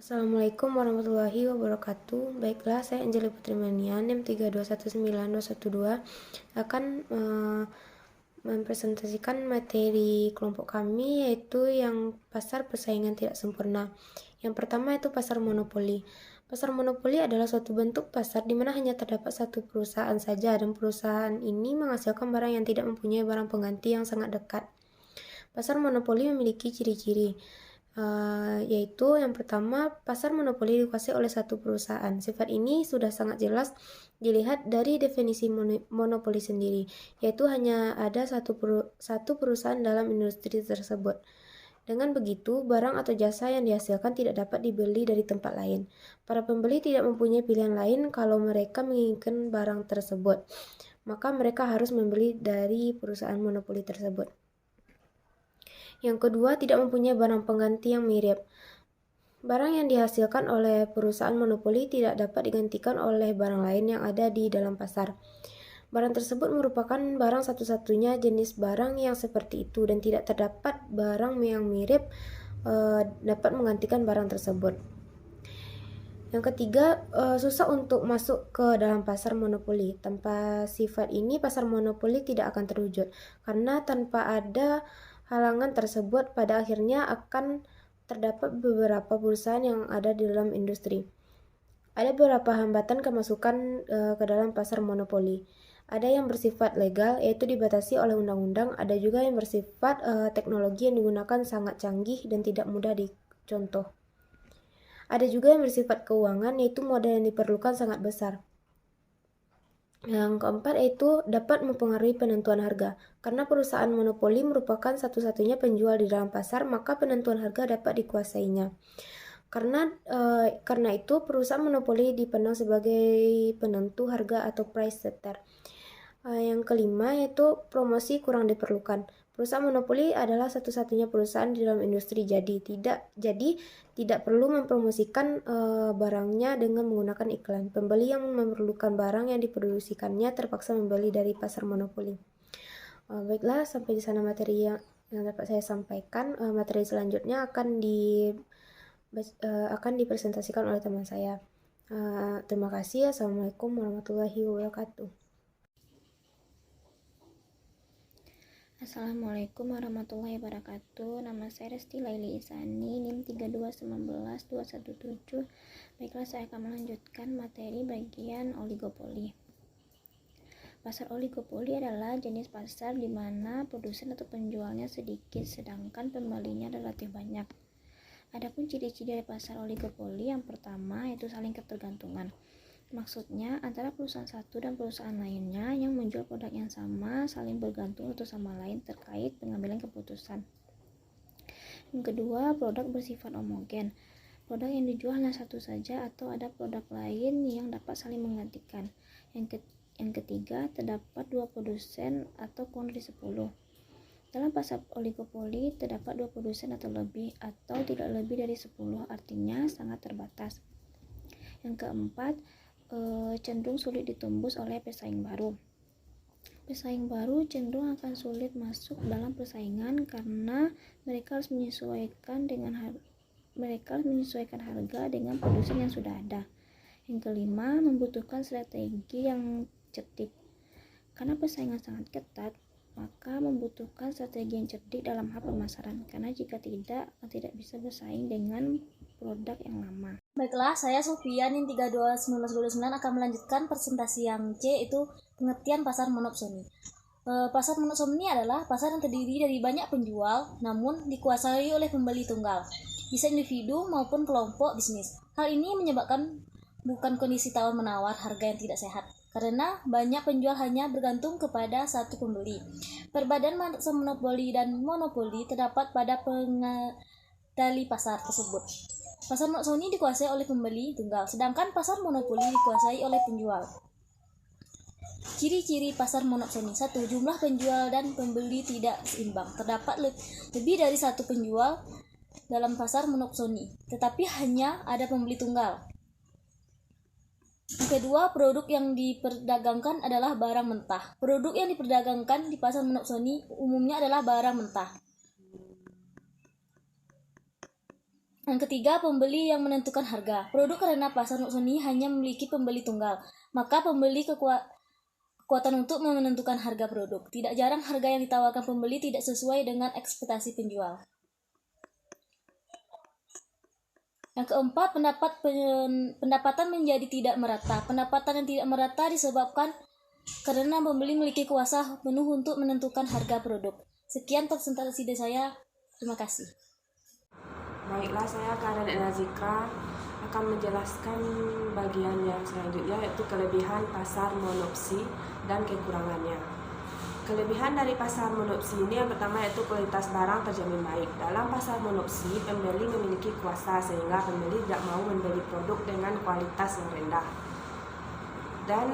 Assalamualaikum warahmatullahi wabarakatuh. Baiklah, saya Anjali Putri Manian, NIM 3219212 akan mempresentasikan materi kelompok kami, yaitu yang pasar persaingan tidak sempurna. Yang pertama itu pasar monopoli. Pasar monopoli adalah suatu bentuk pasar di mana hanya terdapat satu perusahaan saja, dan perusahaan ini menghasilkan barang yang tidak mempunyai barang pengganti yang sangat dekat. Pasar monopoli memiliki ciri-ciri, yaitu yang pertama, pasar monopoli dikuasai oleh satu perusahaan. Sifat ini sudah sangat jelas dilihat dari definisi monopoli sendiri, yaitu hanya ada satu perusahaan dalam industri tersebut. Dengan begitu, barang atau jasa yang dihasilkan tidak dapat dibeli dari tempat lain. Para pembeli tidak mempunyai pilihan lain kalau mereka menginginkan barang tersebut, maka mereka harus membeli dari perusahaan monopoli tersebut. Yang kedua, tidak mempunyai barang pengganti yang mirip. Barang yang dihasilkan oleh perusahaan monopoli tidak dapat digantikan oleh barang lain yang ada di dalam pasar. Barang tersebut merupakan barang satu-satunya jenis barang yang seperti itu, dan tidak terdapat barang yang mirip dapat menggantikan barang tersebut. Yang ketiga, susah untuk masuk ke dalam pasar monopoli. Tanpa sifat ini, pasar monopoli tidak akan terwujud, karena tanpa ada halangan tersebut, pada akhirnya akan terdapat beberapa perusahaan yang ada di dalam industri. Ada beberapa hambatan kemasukan ke dalam pasar monopoli. Ada yang bersifat legal, yaitu dibatasi oleh undang-undang. Ada juga yang bersifat teknologi yang digunakan sangat canggih dan tidak mudah dicontoh. Ada juga yang bersifat keuangan, yaitu modal yang diperlukan sangat besar. Yang keempat yaitu dapat mempengaruhi penentuan harga. Karena perusahaan monopoli merupakan satu-satunya penjual di dalam pasar, maka penentuan harga dapat dikuasainya. Karena itu perusahaan monopoli dipandang sebagai penentu harga atau price setter. Yang kelima yaitu promosi kurang diperlukan. Perusahaan monopoli adalah satu-satunya perusahaan di dalam industri, jadi tidak perlu mempromosikan barangnya dengan menggunakan iklan. Pembeli yang memerlukan barang yang diproduksikannya terpaksa membeli dari pasar monopoli. Baiklah, sampai di sana materi yang dapat saya sampaikan. Materi selanjutnya akan dipresentasikan oleh teman saya. Terima kasih. Assalamualaikum warahmatullahi wabarakatuh. Assalamualaikum warahmatullahi wabarakatuh. Nama saya Resti Laili Isani, NIM 3219217. Baiklah, saya akan melanjutkan materi bagian oligopoli. Pasar oligopoli adalah jenis pasar di mana produsen atau penjualnya sedikit sedangkan pembelinya relatif banyak. Adapun ciri-ciri dari pasar oligopoli, yang pertama yaitu saling ketergantungan. Maksudnya, antara perusahaan satu dan perusahaan lainnya yang menjual produk yang sama saling bergantung satu sama lain terkait pengambilan keputusan. Yang kedua, produk bersifat homogen. Produk yang dijual hanya satu saja atau ada produk lain yang dapat saling menggantikan. Yang ketiga, terdapat dua produsen atau kurang dari 10. Dalam pasar oligopoli, terdapat dua produsen atau lebih, atau tidak lebih dari 10, artinya sangat terbatas. Yang keempat, cenderung sulit ditembus oleh pesaing baru. Pesaing baru cenderung akan sulit masuk dalam persaingan karena mereka harus menyesuaikan harga dengan produsen yang sudah ada. Yang kelima, membutuhkan strategi yang cerdik. Karena persaingan sangat ketat, maka membutuhkan strategi yang cerdik dalam hal pemasaran, karena jika tidak bisa bersaing dengan produk yang lama. Baiklah, saya Sofia NIM 3219229 akan melanjutkan presentasi yang C, itu pengertian pasar monopsoni. Pasar monopsoni adalah pasar yang terdiri dari banyak penjual namun dikuasai oleh pembeli tunggal, bisa individu maupun kelompok bisnis. Hal ini menyebabkan bukan kondisi tawar-menawar harga yang tidak sehat, karena banyak penjual hanya bergantung kepada satu pembeli. Perbedaan pasar monopoli dan monopoli terdapat pada pengendali pasar tersebut. Pasar monopsoni dikuasai oleh pembeli tunggal, sedangkan pasar monopoli dikuasai oleh penjual. Ciri-ciri pasar monopsoni: 1. Jumlah penjual dan pembeli tidak seimbang. Terdapat lebih dari satu penjual dalam pasar monopsoni, tetapi hanya ada pembeli tunggal. Yang kedua, produk yang diperdagangkan adalah barang mentah. Produk yang diperdagangkan di pasar monopsoni umumnya adalah barang mentah. Yang ketiga, pembeli yang menentukan harga. Produk karena pasar monopsoni hanya memiliki pembeli tunggal, maka pembeli kekuatan untuk menentukan harga produk. Tidak jarang harga yang ditawarkan pembeli tidak sesuai dengan ekspektasi penjual. Yang keempat, pendapatan menjadi tidak merata. Pendapatan yang tidak merata disebabkan karena pembeli memiliki kuasa penuh untuk menentukan harga produk. Sekian presentasi dari saya. Terima kasih. Baiklah, saya Karen Nazika akan menjelaskan bagian yang selanjutnya, yaitu kelebihan pasar monopsi dan kekurangannya. Kelebihan dari pasar monopsi ini yang pertama yaitu kualitas barang terjamin baik. Dalam pasar monopsi, pembeli memiliki kuasa sehingga pembeli tidak mau membeli produk dengan kualitas yang rendah, dan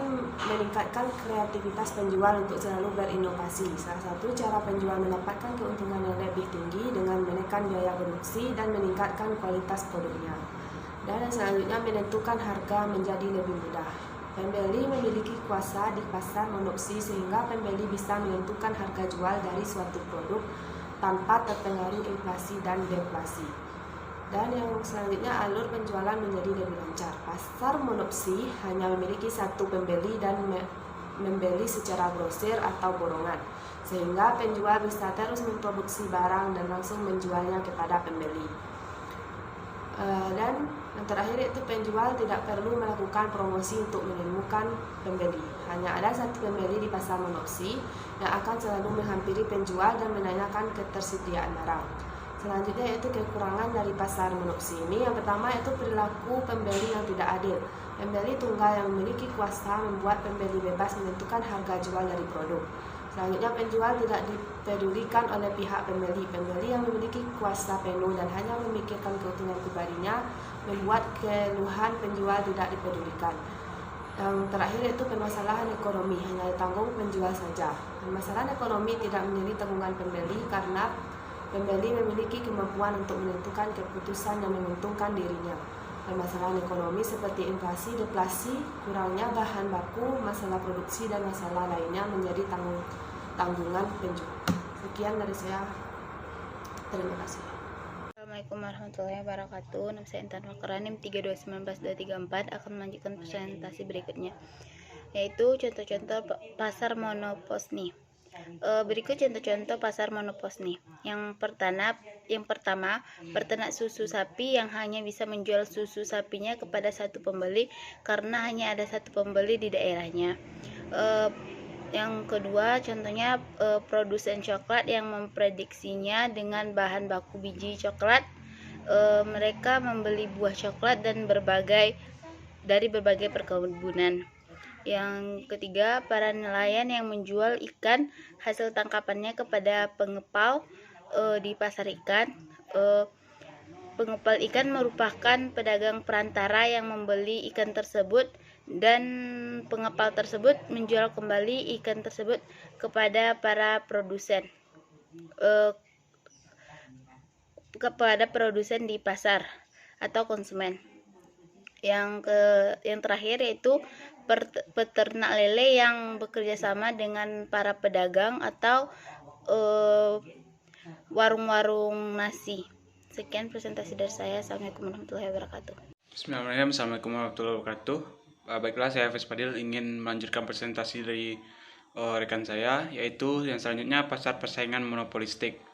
meningkatkan kreativitas penjual untuk selalu berinovasi. Salah satu cara penjual mendapatkan keuntungan yang lebih tinggi dengan menekan biaya produksi dan meningkatkan kualitas produknya. Dan yang selanjutnya, menentukan harga menjadi lebih mudah. Pembeli memiliki kuasa di pasar monopsi sehingga pembeli bisa menentukan harga jual dari suatu produk tanpa terpengaruh inflasi dan deflasi. Dan yang selanjutnya, alur penjualan menjadi lebih lancar. Pasar monopsi hanya memiliki satu pembeli dan membeli secara grosir atau borongan, sehingga penjual bisa terus memproduksi barang dan langsung menjualnya kepada pembeli. Dan yang terakhir yaitu penjual tidak perlu melakukan promosi untuk menemukan pembeli. Hanya ada satu pembeli di pasar monopsi yang akan selalu menghampiri penjual dan menanyakan ketersediaan barang. Selanjutnya yaitu kekurangan dari pasar monopsi ini. Yang pertama yaitu perilaku pembeli yang tidak adil. Pembeli tunggal yang memiliki kuasa membuat pembeli bebas menentukan harga jual dari produk. Selanjutnya, penjual tidak dipedulikan oleh pihak pembeli. Pembeli yang memiliki kuasa penuh dan hanya memikirkan keuntungan pribadinya membuat keluhan penjual tidak dipedulikan. Yang terakhir yaitu permasalahan ekonomi, hanya ditanggung penjual saja. Permasalahan ekonomi tidak menjadi tanggungan pembeli karena pembeli memiliki kemampuan untuk menentukan keputusan yang menguntungkan dirinya. Permasalahan ekonomi seperti inflasi, deflasi, kurangnya bahan baku, masalah produksi, dan masalah lainnya menjadi tanggungan penjual. Sekian dari saya. Terima kasih. Assalamualaikum warahmatullahi wabarakatuh. Nama saya Intan Fakiranim 3219234 akan melanjutkan presentasi berikutnya, yaitu contoh-contoh pasar monoposni. Berikut contoh-contoh pasar monoposni. Yang pertama, peternak susu sapi yang hanya bisa menjual susu sapinya kepada satu pembeli karena hanya ada satu pembeli di daerahnya. Yang kedua, contohnya produsen coklat yang memprediksinya dengan bahan baku biji coklat. Mereka membeli buah coklat dan dari berbagai perkebunan. Yang ketiga, para nelayan yang menjual ikan hasil tangkapannya kepada pengepal di pasar ikan. Pengepal ikan merupakan pedagang perantara yang membeli ikan tersebut, dan pengepal tersebut menjual kembali ikan tersebut kepada para produsen di pasar atau konsumen. Yang terakhir yaitu peternak lele yang bekerja sama dengan para pedagang atau warung-warung nasi. Sekian presentasi dari saya. Assalamualaikum warahmatullahi wabarakatuh. Bismillahirrahmanirrahim. Assalamualaikum warahmatullahi wabarakatuh. Baiklah, saya Hafiz Fadil ingin melanjutkan presentasi dari rekan saya, yaitu yang selanjutnya pasar persaingan monopolistik.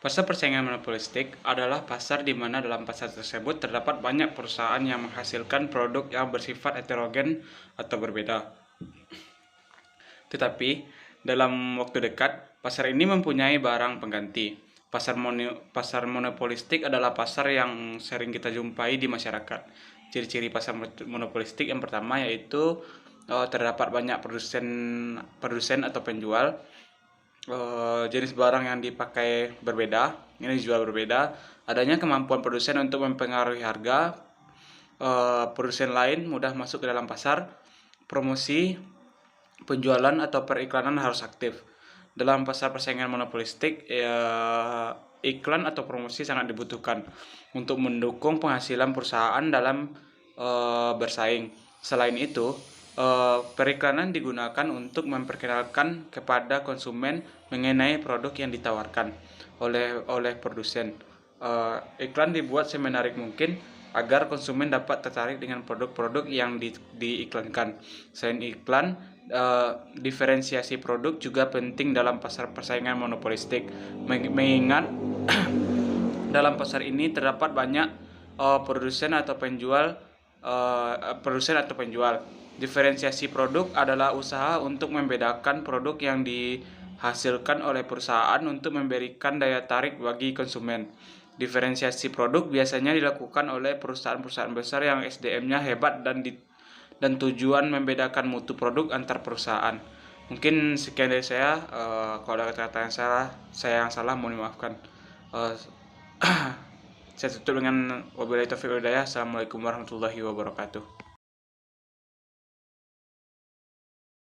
Pasar persaingan monopolistik adalah pasar di mana dalam pasar tersebut terdapat banyak perusahaan yang menghasilkan produk yang bersifat heterogen atau berbeda. Tetapi dalam waktu dekat, pasar ini mempunyai barang pengganti. Pasar monopolistik adalah pasar yang sering kita jumpai di masyarakat. Ciri-ciri pasar monopolistik yang pertama yaitu terdapat banyak produsen atau penjual. Jenis barang yang dipakai berbeda, ini dijual berbeda. Adanya kemampuan produsen untuk mempengaruhi harga. Produsen lain mudah masuk ke dalam pasar. Promosi, penjualan atau periklanan harus aktif. Dalam pasar persaingan monopolistik, iklan atau promosi sangat dibutuhkan untuk mendukung penghasilan perusahaan dalam bersaing. Selain itu, periklanan digunakan untuk memperkenalkan kepada konsumen mengenai produk yang ditawarkan oleh produsen. Iklan dibuat semenarik mungkin agar konsumen dapat tertarik dengan produk-produk yang diiklankan. Selain iklan, diferensiasi produk juga penting dalam pasar persaingan monopolistik, mengingat dalam pasar ini terdapat banyak produsen atau penjual. Diferensiasi produk adalah usaha untuk membedakan produk yang dihasilkan oleh perusahaan untuk memberikan daya tarik bagi konsumen. Diferensiasi produk biasanya dilakukan oleh perusahaan-perusahaan besar yang SDM-nya hebat dan tujuan membedakan mutu produk antar perusahaan. Mungkin sekian dari saya. Kalau ada kata-kata yang salah mohon dimaafkan. Saya tutup dengan wabillahi taufiq wal hidayah. Assalamualaikum warahmatullahi wabarakatuh.